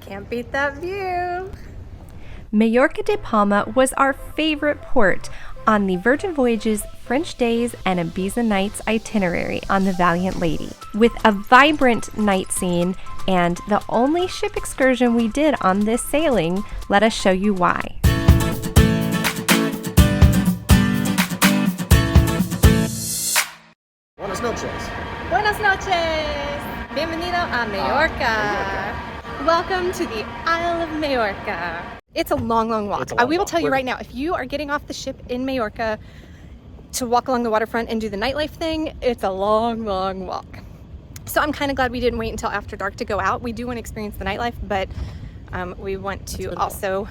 Can't beat that view. Mallorca de Palma was our favorite port on the Virgin Voyages French Days and Ibiza Nights itinerary on the Valiant Lady, with a vibrant night scene and the only ship excursion we did on this sailing. Let us show you why. Buenas noches. Buenas noches. Bienvenido a Mallorca. Welcome to the Isle of Mallorca. It's a long walk. We will tell you right now, if you are getting off the ship in Mallorca to walk along the waterfront and do the nightlife thing, it's a long walk. So I'm kind of glad we didn't wait until after dark to go out. We do want to experience the nightlife, but we want to also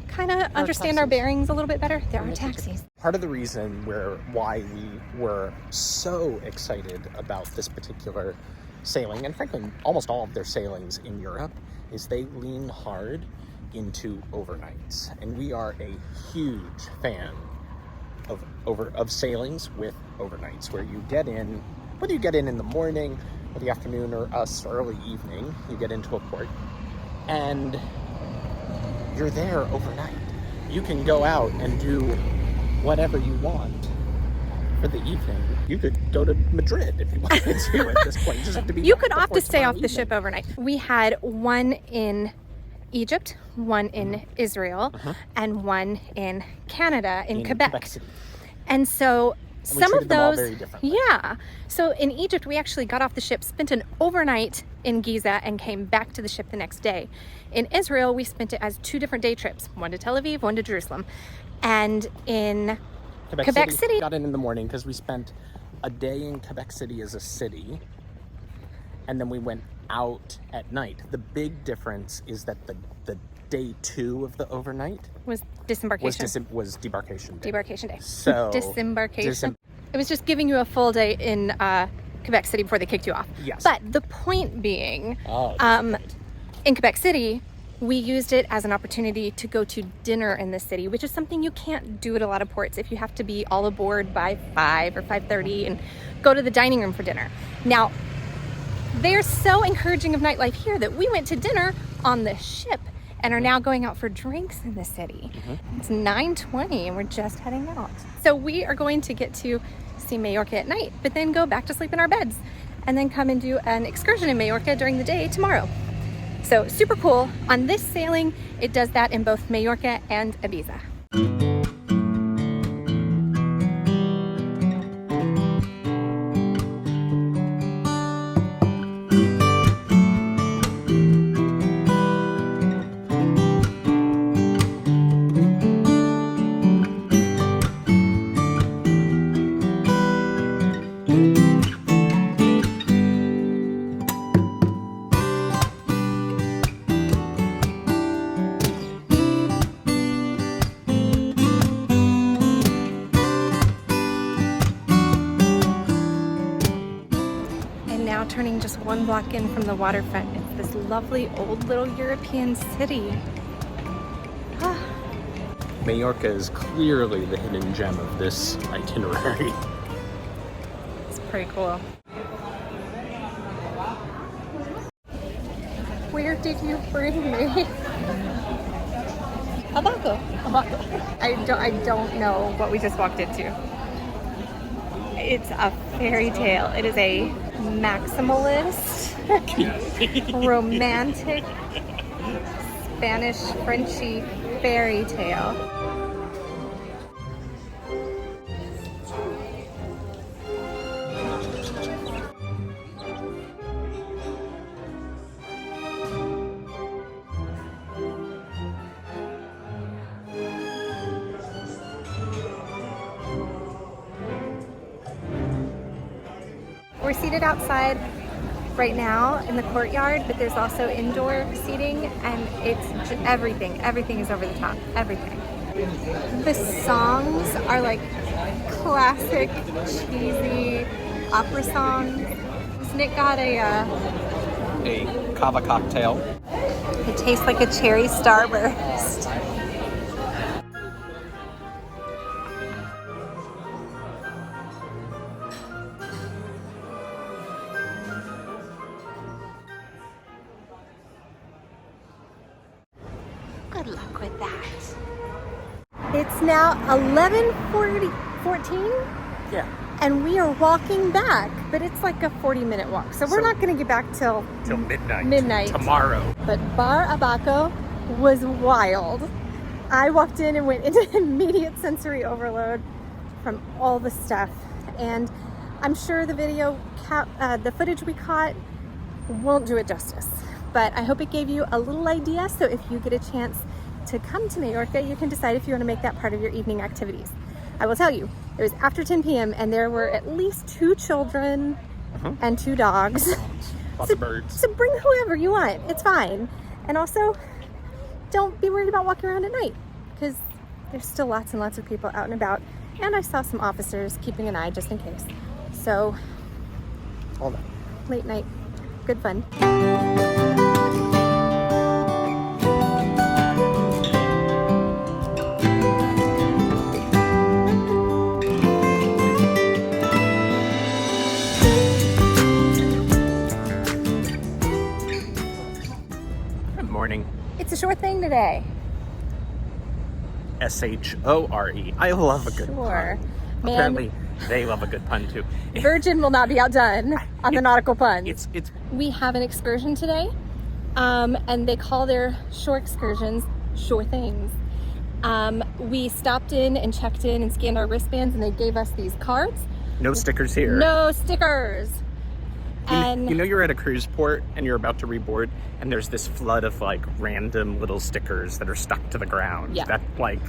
kind of understand our bearings a little bit better. There are taxis. Part of the reason why we were so excited about this particular sailing, and frankly almost all of their sailings in Europe, is they lean hard into overnights, and we are a huge fan of sailings with overnights, where you get in, whether you get in the morning or the afternoon or early evening, you get into a port and you're there overnight. You can go out and do whatever you want for the evening. You could go to Madrid if you wanted to at this point. You just have to be. You could opt to stay off the ship overnight. We had one in Egypt, one in Israel, and one in Canada, in Quebec. City. And so some of those, very differently. Yeah. So in Egypt, we actually got off the ship, spent an overnight in Giza, and came back to the ship the next day. In Israel, we spent it as 2 different day trips, one to Tel Aviv, one to Jerusalem. And in Quebec City, got in the morning because we spent a day in Quebec City as a city, and then we went out at night. The big difference is that the day 2 of the overnight was disembarkation. Was debarkation day. Debarkation day. So disembarkation. It was just giving you a full day in Quebec City before they kicked you off. Yes. But the point being, in Quebec City, we used it as an opportunity to go to dinner in the city, which is something you can't do at a lot of ports if you have to be all aboard by 5 or 5:30 and go to the dining room for dinner. Now, they're so encouraging of nightlife here that we went to dinner on the ship and are now going out for drinks in the city. It's 9:20 and we're just heading out. So we are going to get to see Mallorca at night, but then go back to sleep in our beds and then come and do an excursion in Mallorca during the day tomorrow. So super cool. On this sailing, it does that in both Mallorca and Ibiza. Turning just 1 block in from the waterfront, it's this lovely old little European city. Mallorca is clearly the hidden gem of this itinerary. It's pretty cool. Where did you bring me? Abaco. I don't know what we just walked into. It's a fairy tale. It is a maximalist, romantic, Spanish, Frenchy fairy tale. We're seated outside right now in the courtyard, but there's also indoor seating, and it's everything is over the top, everything. The songs are like classic, cheesy opera songs. Nick got a cava cocktail. It tastes like a cherry starburst. luck with that. It's now 11:14. Yeah. And we are walking back, but it's like a 40-minute walk. So we're not going to get back till midnight tomorrow. But Bar Abaco was wild. I walked in and went into immediate sensory overload from all the stuff. And I'm sure the the footage we caught won't do it justice. But I hope it gave you a little idea. So if you get a chance to come to Mallorca, you can decide if you want to make that part of your evening activities. I will tell you, it was after 10 p.m. and there were at least 2 children and 2 dogs. Lots of birds. So bring whoever you want. It's fine. And also, don't be worried about walking around at night because there's still lots and lots of people out and about. And I saw some officers keeping an eye just in case. So, All night. Late night. Good fun. It's a short thing today. SHORE. I love a good pun. Man, apparently, they love a good pun too. Virgin will not be outdone on the nautical puns. It's. We have an excursion today, and they call their shore excursions shore things. We stopped in and checked in and scanned our wristbands, and they gave us these cards. No stickers here. No stickers. And you know you're at a cruise port and you're about to reboard and there's this flood of like random little stickers that are stuck to the ground. Yeah. That like.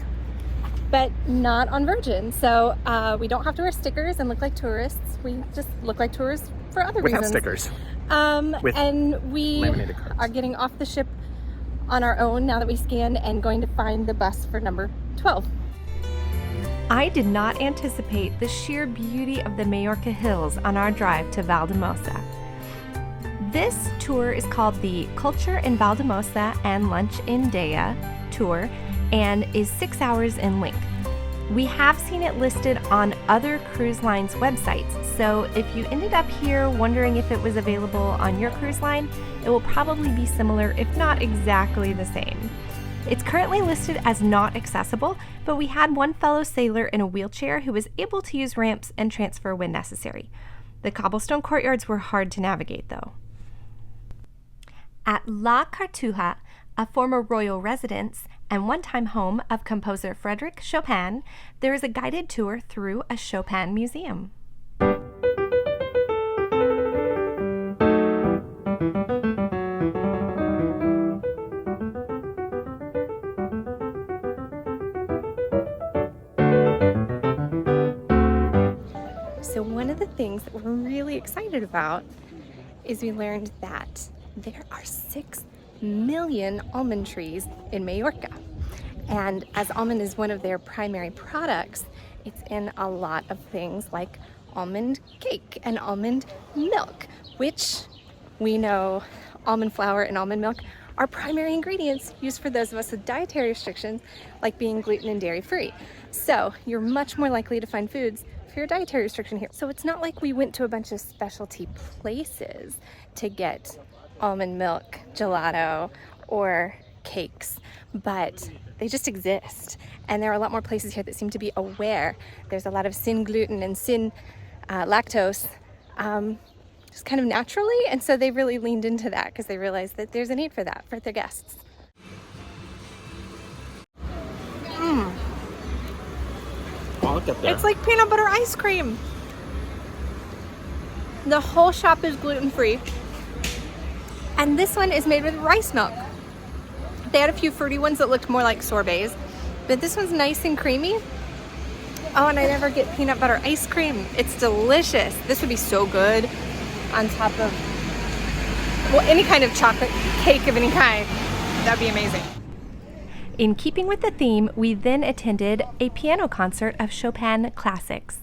But not on Virgin. So we don't have to wear stickers and look like tourists. We just look like tourists for other Without reasons. stickers. And we laminated cards. are getting off the ship on our own now that we scanned and going to find the bus for number 12. I did not anticipate the sheer beauty of the Mallorca hills on our drive to Valldemossa. This tour is called the Culture in Valldemossa and Lunch in Deia tour and is 6 hours in length. We have seen it listed on other cruise lines' websites, so if you ended up here wondering if it was available on your cruise line, it will probably be similar, if not exactly the same. It's currently listed as not accessible, but we had one fellow sailor in a wheelchair who was able to use ramps and transfer when necessary. The cobblestone courtyards were hard to navigate, though. At La Cartuja, a former royal residence and one-time home of composer Frederic Chopin, there is a guided tour through a Chopin museum. So one of the things that we're really excited about is we learned that there are 6 million almond trees in Mallorca. And as almond is one of their primary products, it's in a lot of things like almond cake and almond milk, which we know almond flour and almond milk are primary ingredients used for those of us with dietary restrictions, like being gluten and dairy free. So you're much more likely to find foods for your dietary restriction here. So it's not like we went to a bunch of specialty places to get almond milk gelato or cakes, but they just exist. And there are a lot more places here that seem to be aware. There's a lot of sin gluten and sin lactose just kind of naturally, and so they really leaned into that because they realized that there's a need for that for their guests. I'll get there. It's like peanut butter ice cream. The whole shop is gluten free, and this one is made with rice milk. They had a few fruity ones that looked more like sorbets, but this one's nice and creamy. Oh, and I never get peanut butter ice cream. It's delicious. This would be so good on top of, well, any kind of chocolate cake of any kind. That'd be amazing. In keeping with the theme, we then attended a piano concert of Chopin classics.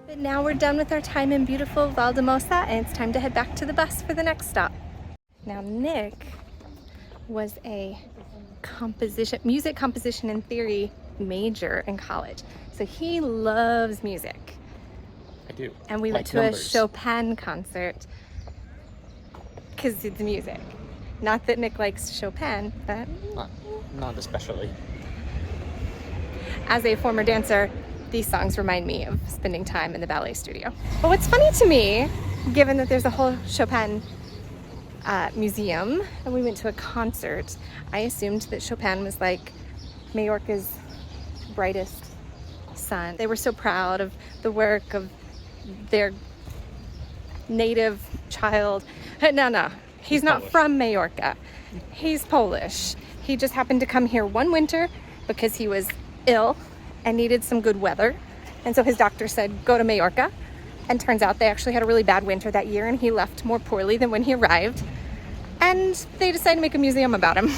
But now we're done with our time in beautiful Valldemossa, and it's time to head back to the bus for the next stop. Now Nick was a music composition and theory major in college. So he loves music. I do. And we went to a Chopin concert because it's music. Not that Nick likes Chopin, but not especially. As a former dancer, these songs remind me of spending time in the ballet studio. But what's funny to me, given that there's a whole Chopin museum and we went to a concert, I assumed that Chopin was like Mallorca's brightest sun. They were so proud of the work of their native child. No, he's not from Mallorca. He's Polish. He just happened to come here one winter because he was ill and needed some good weather. And so his doctor said, go to Mallorca. And turns out they actually had a really bad winter that year and he left more poorly than when he arrived. And they decided to make a museum about him.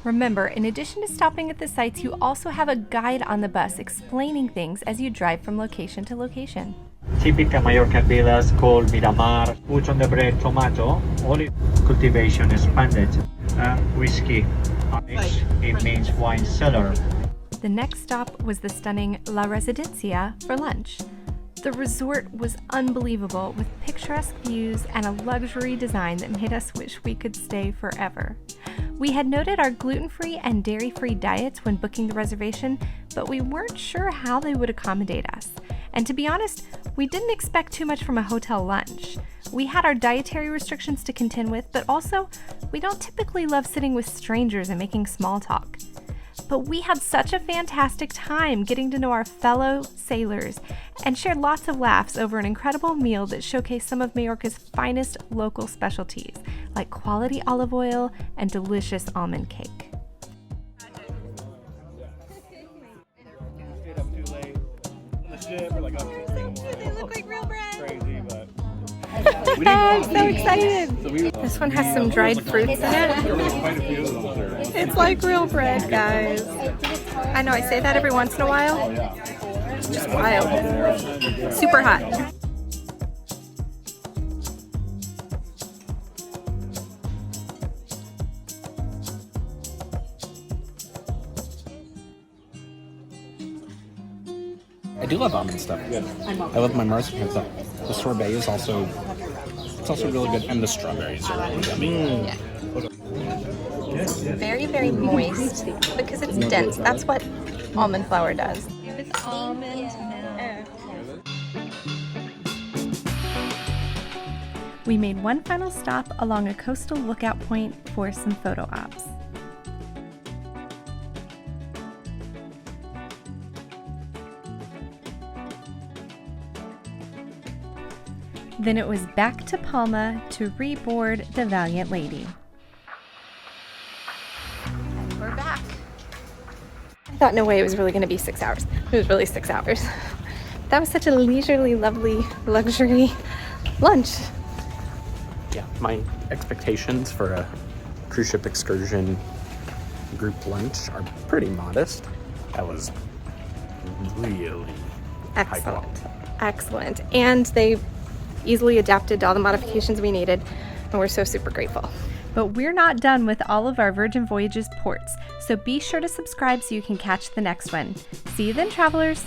Remember, in addition to stopping at the sites, you also have a guide on the bus explaining things as you drive from location to location. Typical Mallorca villas called Miramar, put on the bread tomato, olive cultivation expanded, whiskey. It means wine cellar. The next stop was the stunning La Residencia for lunch. The resort was unbelievable, with picturesque views and a luxury design that made us wish we could stay forever. We had noted our gluten-free and dairy-free diets when booking the reservation, but we weren't sure how they would accommodate us. And to be honest, we didn't expect too much from a hotel lunch. We had our dietary restrictions to contend with, but also, we don't typically love sitting with strangers and making small talk. But we had such a fantastic time getting to know our fellow sailors and shared lots of laughs over an incredible meal that showcased some of Mallorca's finest local specialties, like quality olive oil and delicious almond cake. They look like real bread. I'm so excited. This one has some dried fruits in it. It's like real bread, guys. I know I say that every once in a while. It's just wild. Super hot. I do love almond stuff. I love my marzipan stuff. The sorbet is also really good, and the strawberries are really yummy. Yeah. Very, very moist because it's dense. That's what almond flour does. It's almond milk. We made one final stop along a coastal lookout point for some photo ops. Then it was back to Palma to reboard the Valiant Lady. And we're back. I thought no way it was really going to be 6 hours. It was really 6 hours. That was such a leisurely, lovely, luxury lunch. Yeah, my expectations for a cruise ship excursion group lunch are pretty modest. That was really high quality. Excellent. And they easily adapted to all the modifications we needed, and we're so super grateful. But we're not done with all of our Virgin Voyages ports, so be sure to subscribe so you can catch the next one. See you then, travelers!